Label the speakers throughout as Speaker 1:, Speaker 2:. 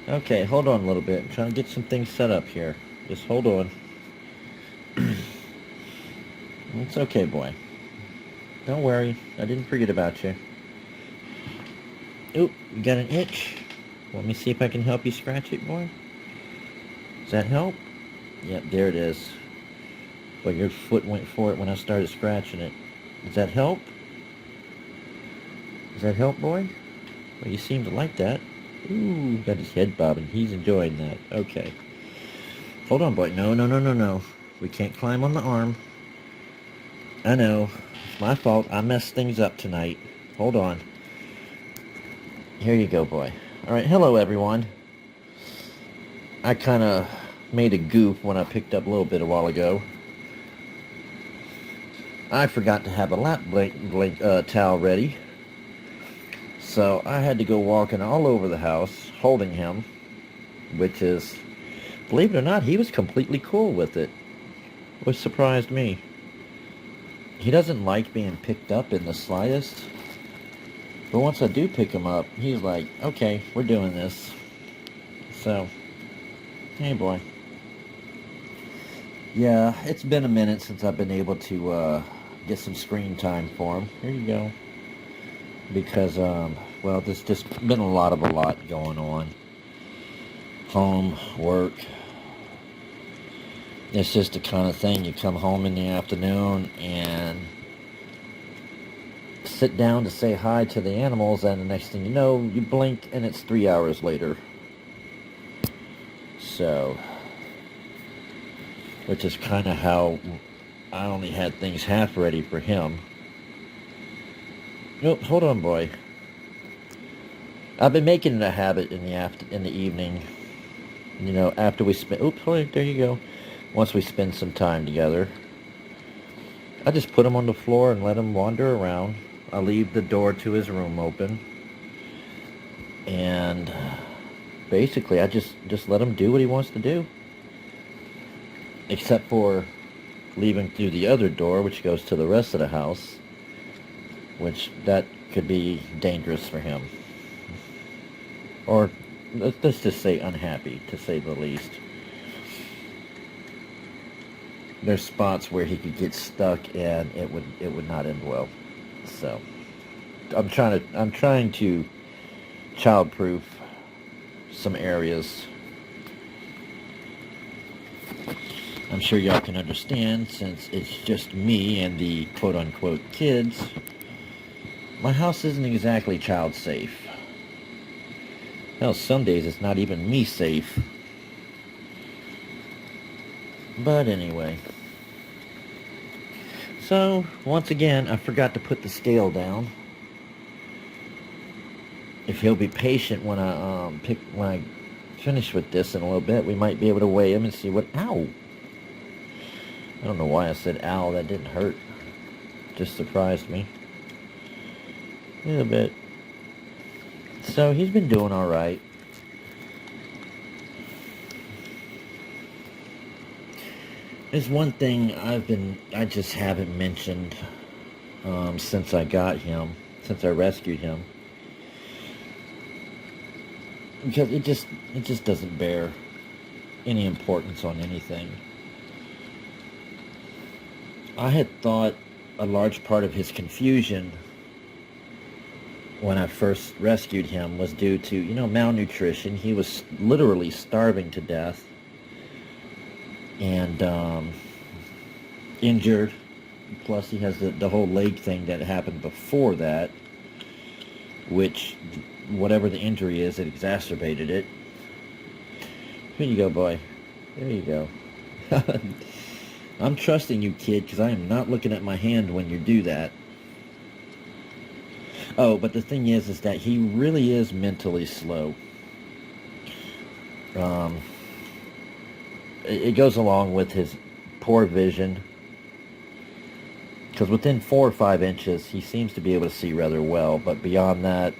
Speaker 1: Okay, hold on a little bit. I'm trying to get some things set up here. Just hold on. It's okay, boy. Don't worry. I didn't forget about you. Oop, you got an itch? Let me see if I can help you scratch it, boy. Does that help? Yep, there it is. But your foot went for it when I started scratching it. Does that help? Does that help, boy? Well, you seem to like that. Ooh, got his head bobbing. He's enjoying that. Okay. Hold on, boy. No, no, no, no, no. We can't climb on the arm. I know. It's my fault. I messed things up tonight. Hold on. Here you go, boy. Alright, hello, everyone. I kind of made a goof when I picked up a little bit a while ago. I forgot to have a lap towel ready. So I had to go walking all over the house holding him, which is, believe it or not, he was completely cool with it, which surprised me. He doesn't like being picked up in the slightest, but once I do pick him up, he's like, okay, we're doing this. So, hey boy. Yeah, it's been a minute since I've been able to get some screen time for him. Here you go. Because, well, there's just been a lot going on. Home, work. It's just the kind of thing, you come home in the afternoon and sit down to say hi to the animals, and the next thing you know, you blink and it's 3 hours later. So, which is kind of how I only had things half ready for him. Nope, hold on, boy. I've been making it a habit in the evening. You know, after we spend. Oops, hold on, there you go. Once we spend some time together, I just put him on the floor and let him wander around. I leave the door to his room open, and basically, I just let him do what he wants to do. Except for leaving through the other door, which goes to the rest of the house. Which, that could be dangerous for him. Or, let's just say unhappy, to say the least. There's spots where he could get stuck and it would not end well. So, I'm trying to childproof some areas. I'm sure y'all can understand, since it's just me and the quote-unquote kids. My house isn't exactly child safe. Hell, some days it's not even me safe. But anyway. So, once again, I forgot to put the scale down. If he'll be patient when I finish with this in a little bit, we might be able to weigh him and see what... Ow! I don't know why I said ow, that didn't hurt. Just surprised me. A little bit. So he's been doing all right. There's one thing I just haven't mentioned since I got him, since I rescued him, because it just doesn't bear any importance on anything. I had thought a large part of his confusion when I first rescued him was due to, malnutrition. He was literally starving to death and injured. Plus he has the whole leg thing that happened before that, which, whatever the injury is, it exacerbated it. Here you go, boy. There you go. I'm trusting you, kid, because I am not looking at my hand when you do that. Oh, but the thing is that he really is mentally slow. It goes along with his poor vision. Because within 4 or 5 inches, he seems to be able to see rather well. But beyond that,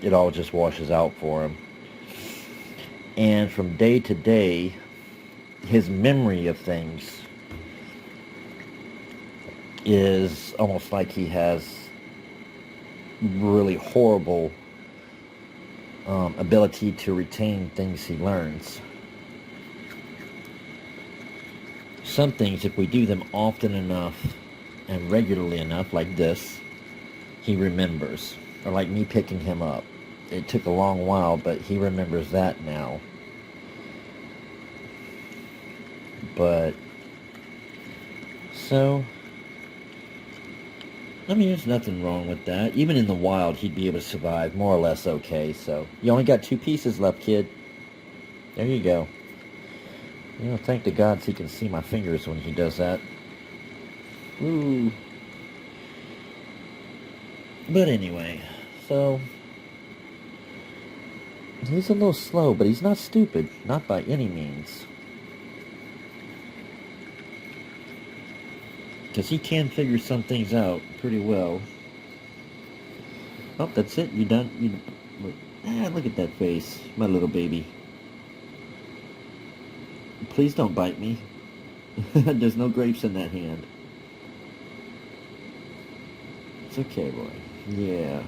Speaker 1: it all just washes out for him. And from day to day, his memory of things is almost like he has really horrible ability to retain things he learns. Some things, if we do them often enough and regularly enough, like this, he remembers. Or like me picking him up. It took a long while, but he remembers that now. But, so, I mean, there's nothing wrong with that. Even in the wild, he'd be able to survive more or less okay. So, you only got 2 pieces left, kid. There you go. You know, thank the gods he can see my fingers when he does that. Ooh. But anyway, so he's a little slow, but he's not stupid. Not by any means. Because he can figure some things out pretty well. Oh, that's it? You done? Look at that face. My little baby. Please don't bite me. There's no grapes in that hand. It's okay, boy. Yeah.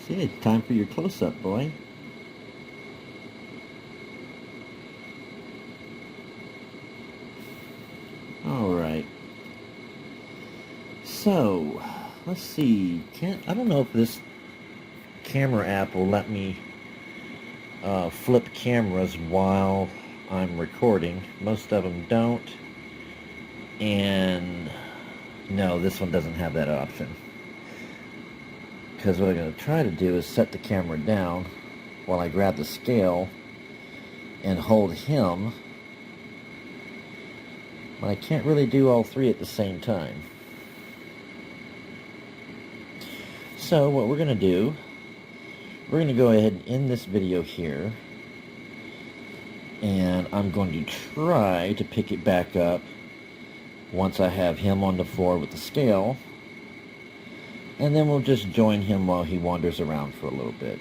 Speaker 1: See, it's time for your close-up, boy. Alright. So, let's see. I don't know if this camera app will let me flip cameras while I'm recording. Most of them don't. And no, this one doesn't have that option. Because what I'm going to try to do is set the camera down while I grab the scale and hold him. But I can't really do all 3 at the same time. So what we're going to do, we're going to go ahead and end this video here. And I'm going to try to pick it back up once I have him on the floor with the scale. And then we'll just join him while he wanders around for a little bit.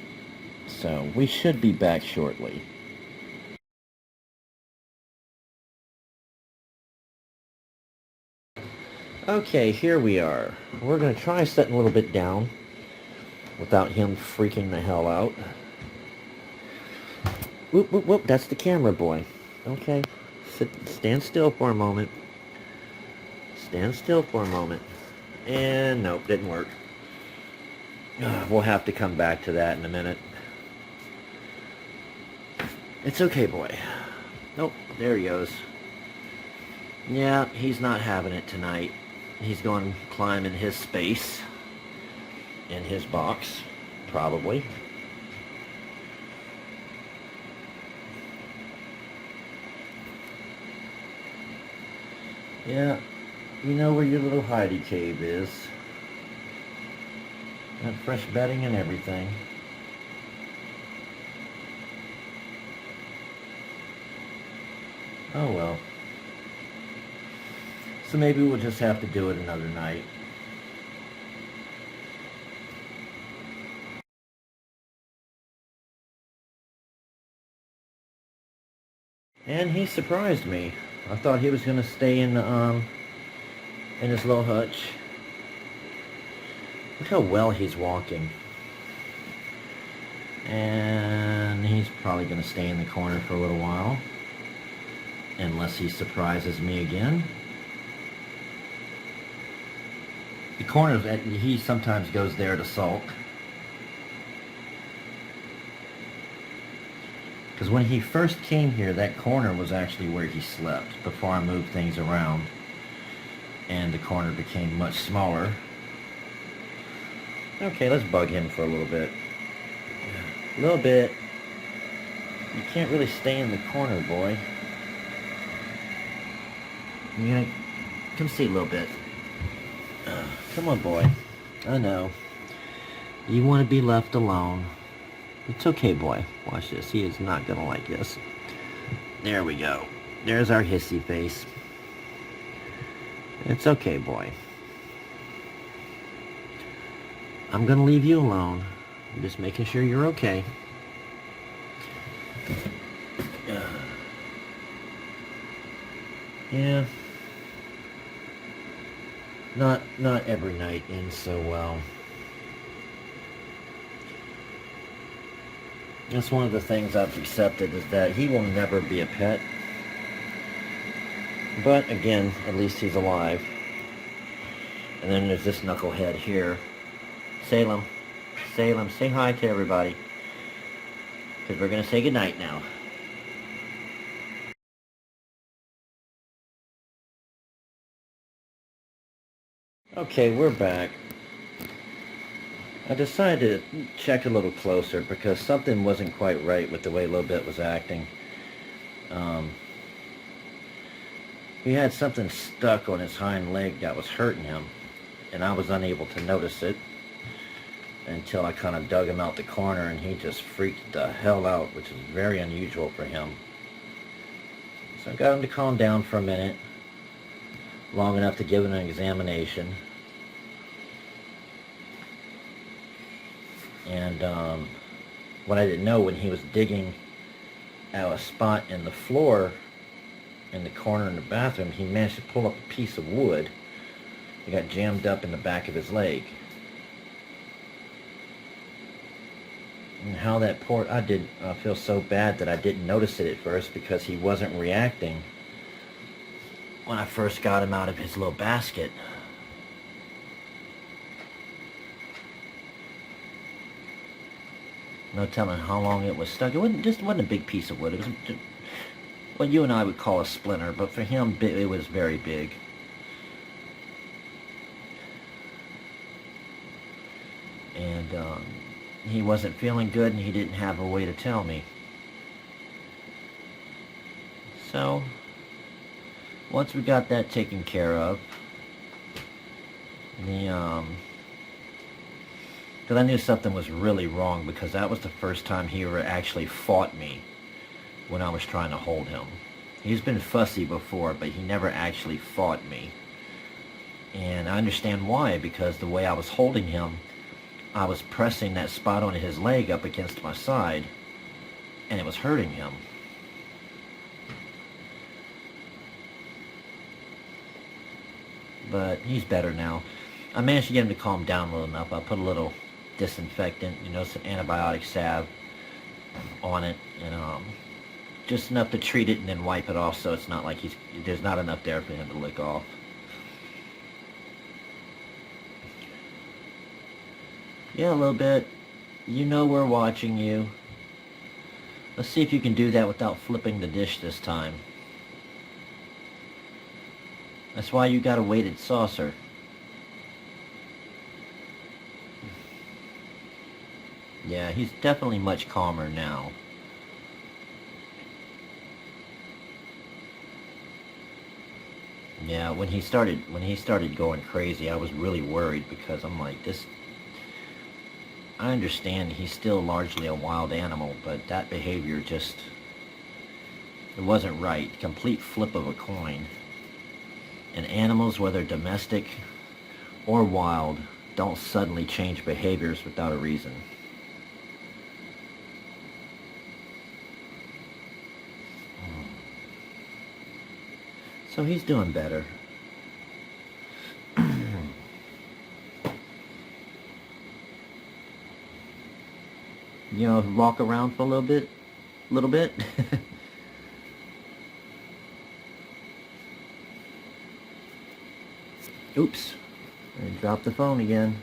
Speaker 1: So we should be back shortly. Okay, here we are. We're going to try setting a little bit down without him freaking the hell out. Whoop, whoop, whoop, that's the camera, boy. Okay, stand still for a moment. Stand still for a moment. And nope, didn't work. We'll have to come back to that in a minute. It's okay, boy. Nope, there he goes. Yeah, he's not having it tonight. He's going to climb in his space. In his box, probably. Yeah, you know where your little hidey cave is. Got fresh bedding and everything. Oh well. So maybe we'll just have to do it another night. And he surprised me. I thought he was going to stay in his little hutch. Look how well he's walking. And he's probably going to stay in the corner for a little while. Unless he surprises me again. The corner, he sometimes goes there to sulk. Because when he first came here, that corner was actually where he slept before I moved things around. And the corner became much smaller. Okay, let's bug him for a little bit. A little bit. You can't really stay in the corner, boy. You gonna come see a little bit. Come on, boy. I know. You want to be left alone. It's okay, boy. Watch this. He is not going to like this. There we go. There's our hissy face. It's okay, boy. I'm going to leave you alone. I'm just making sure you're okay. Yeah. Not every night ends so well. That's one of the things I've accepted, is that he will never be a pet. But again, at least he's alive. And then there's this knucklehead here. Salem, say hi to everybody. Because we're going to say goodnight now. Okay, we're back. I decided to check a little closer because something wasn't quite right with the way LilBit was acting. He had something stuck on his hind leg that was hurting him, and I was unable to notice it until I kind of dug him out the corner, and he just freaked the hell out, which is very unusual for him. So I got him to calm down for a minute, long enough to give him an examination. And what I didn't know, when he was digging out a spot in the floor in the corner in the bathroom, he managed to pull up a piece of wood. It got jammed up in the back of his leg. And how that poor, I feel so bad that I didn't notice it at first, because he wasn't reacting when I first got him out of his little basket. No telling how long it was stuck. It wasn't a big piece of wood. It was what you and I would call a splinter, but for him it was very big. And he wasn't feeling good, and he didn't have a way to tell me. So once we got that taken care of, because I knew something was really wrong, because that was the first time he ever actually fought me when I was trying to hold him. He's been fussy before, but he never actually fought me. And I understand why, because the way I was holding him, I was pressing that spot on his leg up against my side, and it was hurting him. But he's better now. I managed to get him to calm down a little enough. I put a little disinfectant, some antibiotic salve on it, and just enough to treat it and then wipe it off, so it's not like there's not enough there for him to lick off. Yeah, a little bit. We're watching you. Let's see if you can do that without flipping the dish this time. That's why you got a weighted saucer. Yeah, he's definitely much calmer now. Yeah, when he started going crazy, I was really worried, because I'm like, I understand he's still largely a wild animal, but that behavior it wasn't right. Complete flip of a coin. And animals, whether domestic or wild, don't suddenly change behaviors without a reason. So he's doing better. Walk around for a little bit. Oops, I dropped the phone again.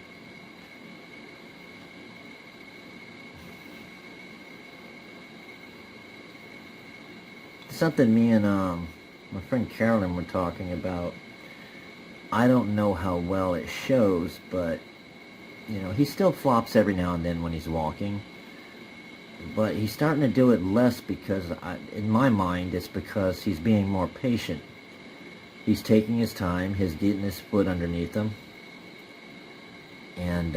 Speaker 1: Something me and my friend Carolyn were talking about. I don't know how well it shows, but he still flops every now and then when he's walking. But he's starting to do it less, because in my mind it's because he's being more patient. He's taking his time, he's getting his foot underneath him. And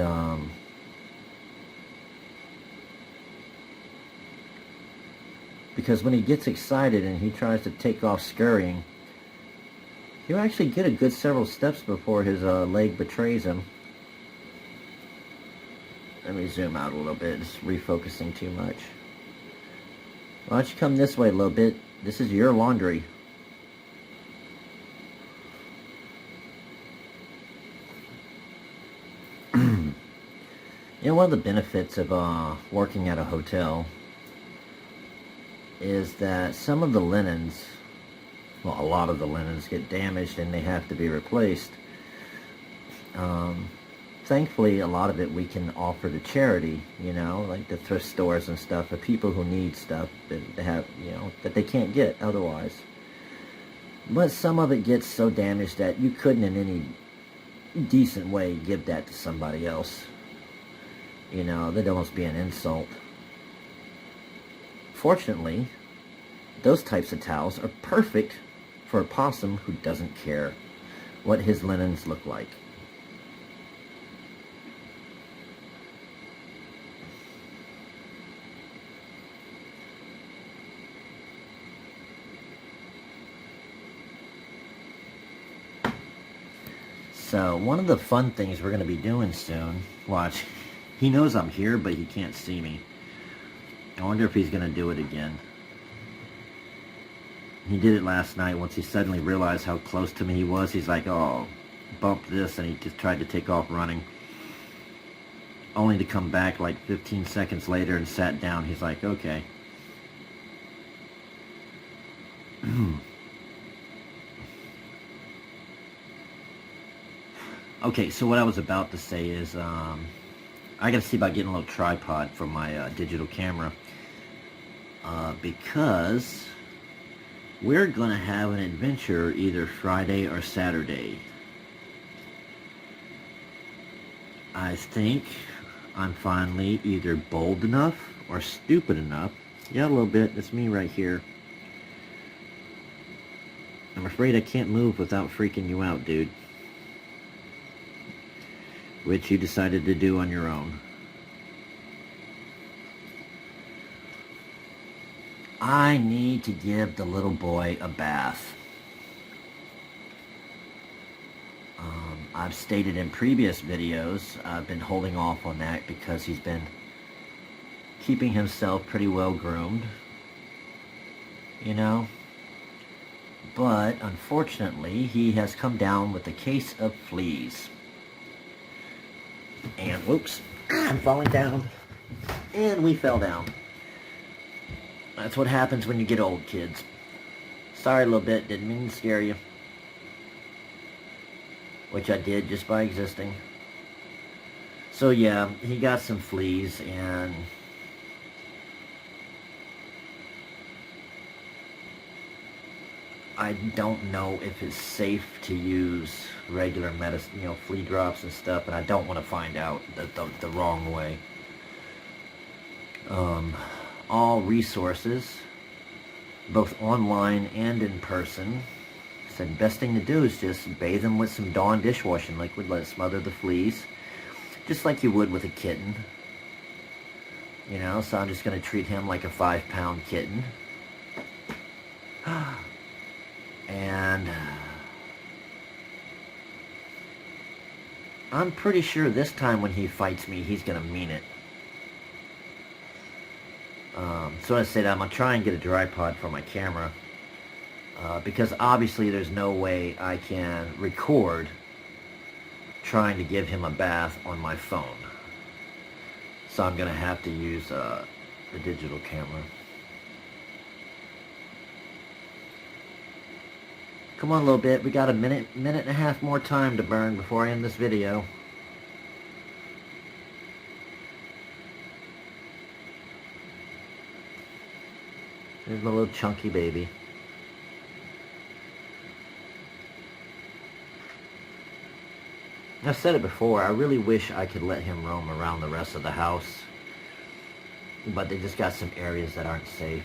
Speaker 1: because when he gets excited and he tries to take off scurrying, he'll actually get a good several steps before his leg betrays him. Let me zoom out a little bit. It's refocusing too much. Why don't you come this way a little bit? This is your laundry. One of the benefits of working at a hotel is that some of the linens, well, a lot of the linens get damaged and they have to be replaced. Thankfully, a lot of it we can offer to charity, you know, like the thrift stores and stuff, for people who need stuff that they have, you know, that they can't get otherwise. But some of it gets so damaged that you couldn't in any decent way give that to somebody else. You know, that'd almost be an insult. Fortunately, those types of towels are perfect for a possum who doesn't care what his linens look like. So one of the fun things we're going to be doing soon, watch, he knows I'm here, but he can't see me. I wonder if he's going to do it again. He did it last night once he suddenly realized how close to me he was. He's like, oh, bump this, and he just tried to take off running. Only to come back like 15 seconds later and sat down. He's like, okay. Okay, so what I was about to say is, I gotta see about getting a little tripod for my digital camera, because we're gonna have an adventure either Friday or Saturday. I think I'm finally either bold enough or stupid enough. Yeah, a little bit. It's me right here. I'm afraid I can't move without freaking you out, dude. Which you decided to do on your own. I need to give the little boy a bath. I've stated in previous videos, I've been holding off on that because he's been keeping himself pretty well groomed, you know. But unfortunately, he has come down with a case of fleas. And whoops, I'm falling down. And we fell down. That's what happens when you get old, kids. Sorry a little bit, didn't mean to scare you. Which I did just by existing. So yeah, he got some fleas, and I don't know if it's safe to use regular medicine, you know, flea drops and stuff, and I don't want to find out the wrong way. All resources, both online and in person, said best thing to do is just bathe them with some Dawn dishwashing liquid, let it smother the fleas, just like you would with a kitten. You know, so I'm just going to treat him like a 5-pound kitten. And I'm pretty sure this time when he fights me, he's going to mean it. So I said I'm going to try and get a tripod for my camera. Because obviously there's no way I can record trying to give him a bath on my phone. So I'm going to have to use the digital camera. Come on a little bit. We got a minute and a half more time to burn before I end this video. There's my little chunky baby. I've said it before, I really wish I could let him roam around the rest of the house. But they just got some areas that aren't safe.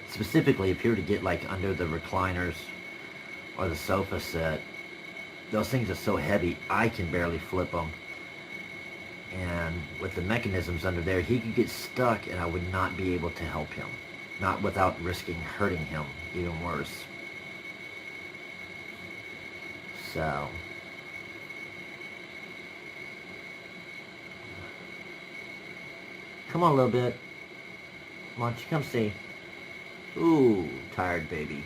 Speaker 1: Specifically, if you were to get like under the recliners or the sofa set, those things are so heavy, I can barely flip them. And with the mechanisms under there, he could get stuck and I would not be able to help him. Not without risking hurting him even worse. So come on a little bit. Why don't you come see? Ooh, tired baby.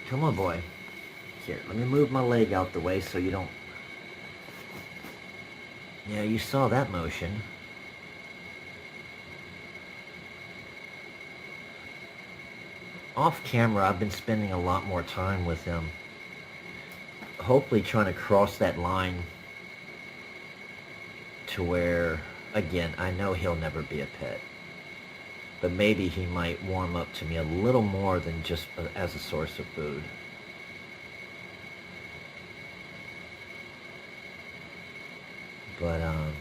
Speaker 1: Come on, boy. Here, let me move my leg out the way so you don't... Yeah, you saw that motion. off camera, I've been spending a lot more time with him. Hopefully trying to cross that line to where, again, I know he'll never be a pet. But maybe he might warm up to me a little more than just as a source of food. But, I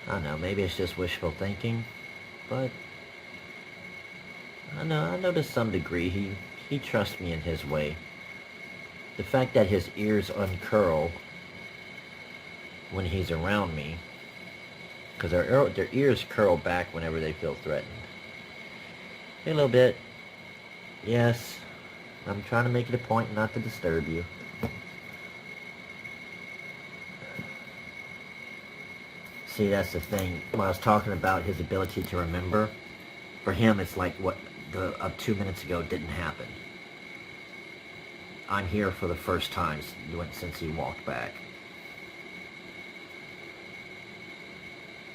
Speaker 1: don't know, maybe it's just wishful thinking, but I know to some degree he trusts me in his way. The fact that his ears uncurl when he's around me, because their ears curl back whenever they feel threatened. Hey, a little bit. Yes, I'm trying to make it a point not to disturb you. See, that's the thing. When I was talking about his ability to remember, for him it's like what 2 minutes ago didn't happen. I'm here for the first time since he walked back.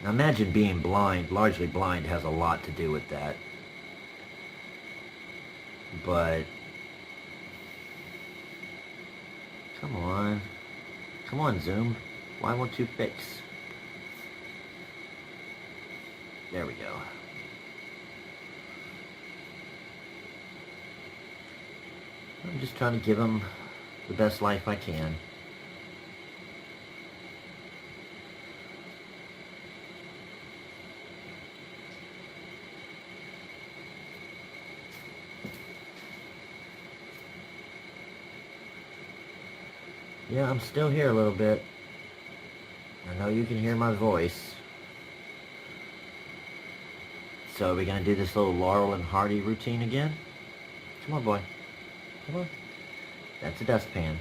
Speaker 1: Now imagine being blind, largely blind, has a lot to do with that. But, come on Zoom, why won't you fix? There we go. I'm just trying to give him the best life I can. Yeah, I'm still here a little bit. I know you can hear my voice. So are we going to do this little Laurel and Hardy routine again? Come on, boy. Come on. That's a dustpan.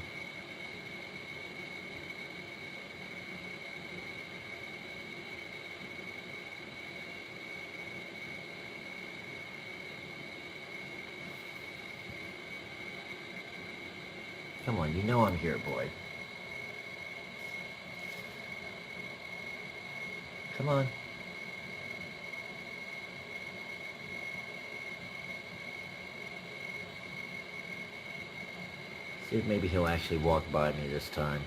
Speaker 1: Come on, you know I'm here, boy. Come on. See if maybe he'll actually walk by me this time.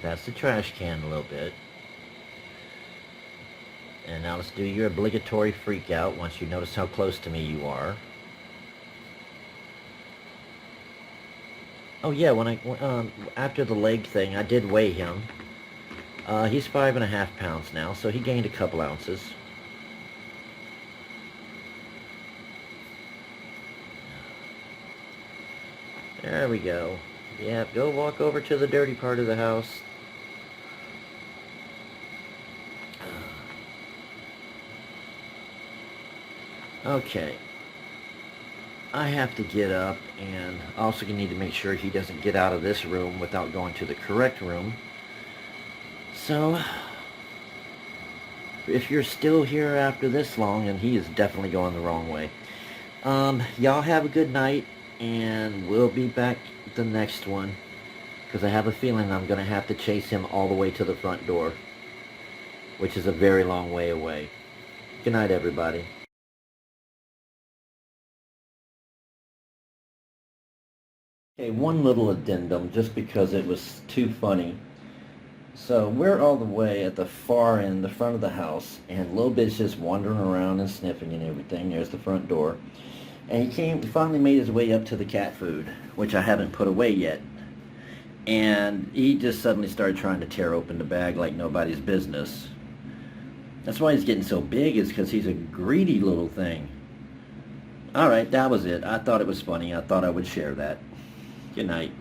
Speaker 1: That's the trash can a little bit. And now let's do your obligatory freak out once you notice how close to me you are. Oh yeah, after the leg thing, I did weigh him. He's 5.5 pounds now, so he gained a couple ounces. There we go. Yeah, go walk over to the dirty part of the house. Okay. I have to get up, and also you need to make sure he doesn't get out of this room without going to the correct room. So, if you're still here after this long, and he is definitely going the wrong way. Y'all have a good night, and we'll be back the next one, because I have a feeling I'm going to have to chase him all the way to the front door, which is a very long way away. Good night, everybody. Okay, one little addendum, just because it was too funny. So we're all the way at the far end, the front of the house, and LilBit's just wandering around and sniffing and everything. There's the front door. And he finally made his way up to the cat food, which I haven't put away yet. And he just suddenly started trying to tear open the bag like nobody's business. That's why he's getting so big, is because he's a greedy little thing. Alright, that was it. I thought it was funny. I thought I would share that. Good night.